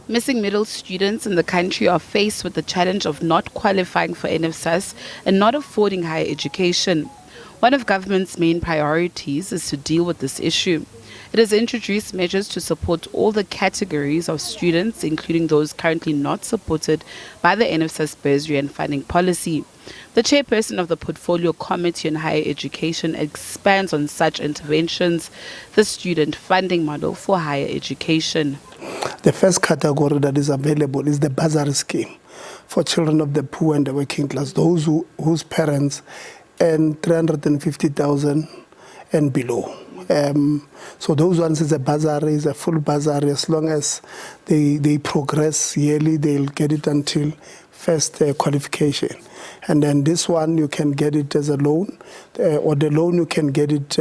Missing middle students in the country are faced with the challenge of not qualifying for NSFAS and not affording higher education. One of government's main priorities is to deal with this issue. It has introduced measures to support all the categories of students, including those currently not supported by the NSFAS bursary and funding policy. The chairperson of the Portfolio Committee on Higher Education expands on such interventions, the student funding model for higher education. The first category that is available is the bursary scheme for children of the poor and the working class, those whose parents earn 350,000 and below. So those ones is a bursary, is a full bursary. As long as they progress yearly, they'll get it until first qualification. And then this one, you can get it as a loan, or the loan you can get it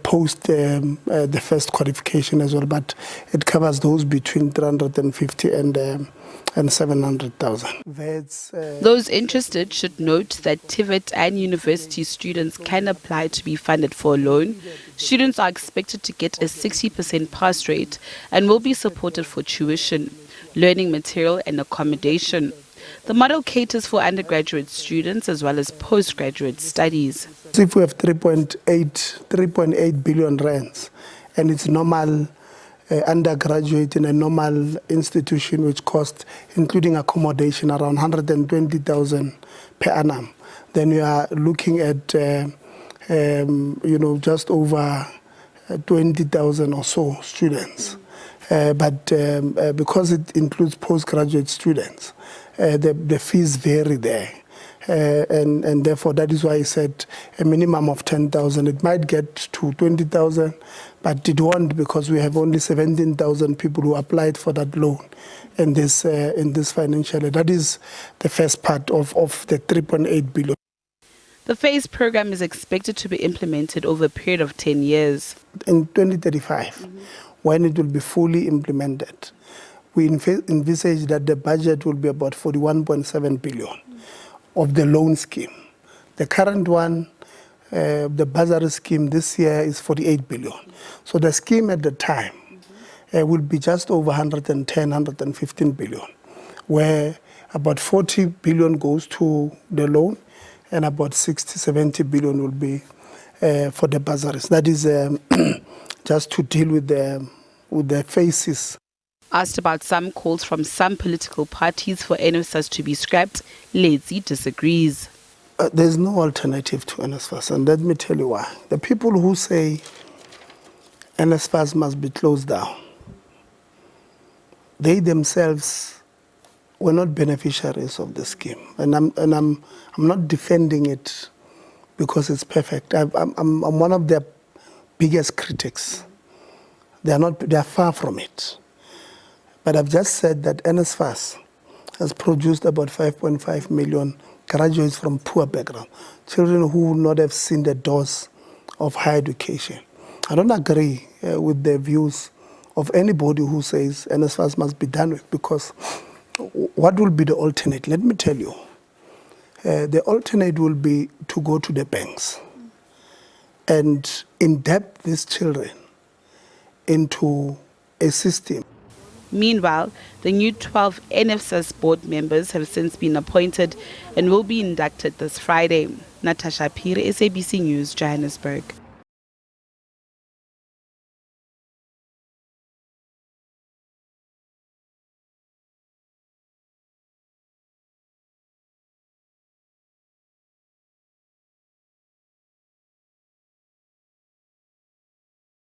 post the first qualification as well. But it covers those between 350 and 700,000. Those interested should note that TVET and university students can apply to be funded for a loan. Students are expected to get a 60% pass rate and will be supported for tuition, learning material and accommodation. The model caters for undergraduate students as well as postgraduate studies. If we have 3.8 billion rands and it's normal undergraduate in a normal institution which costs, including accommodation, around 120,000 per annum, then we are looking at just over 20,000 or so students. But because it includes postgraduate students, the fees vary there. And therefore, that is why I said a minimum of 10,000. It might get to 20,000, but it won't, because we have only 17,000 people who applied for that loan in this financial year. That is the first part of the 3.8 billion. The phase program is expected to be implemented over a period of 10 years. In 2035, when it will be fully implemented, we envisage that the budget will be about 41.7 billion of the loan scheme. The current one, the bursary scheme this year is 48 billion. So the scheme at the time will be just over 110, 115 billion, where about 40 billion goes to the loan and about 60, 70 billion will be for the bursaries. That is just to deal with the phases. Asked about some calls from some political parties for NSFAS to be scrapped, Letsie disagrees. There's no alternative to NSFAS, and let me tell you why. The people who say NSFAS must be closed down, they themselves were not beneficiaries of the scheme, and I'm not defending it because it's perfect. I'm one of their biggest critics. They are far from it. But I've just said that NSFAS has produced about 5.5 million graduates from poor background, children who would not have seen the doors of higher education. I don't agree with the views of anybody who says NSFAS must be done with, because what will be the alternate? Let me tell you. The alternate will be to go to the banks and indebt these children into a system. Meanwhile, the new 12 NSFAS board members have since been appointed and will be inducted this Friday. Natasha Phiri, SABC News, Johannesburg.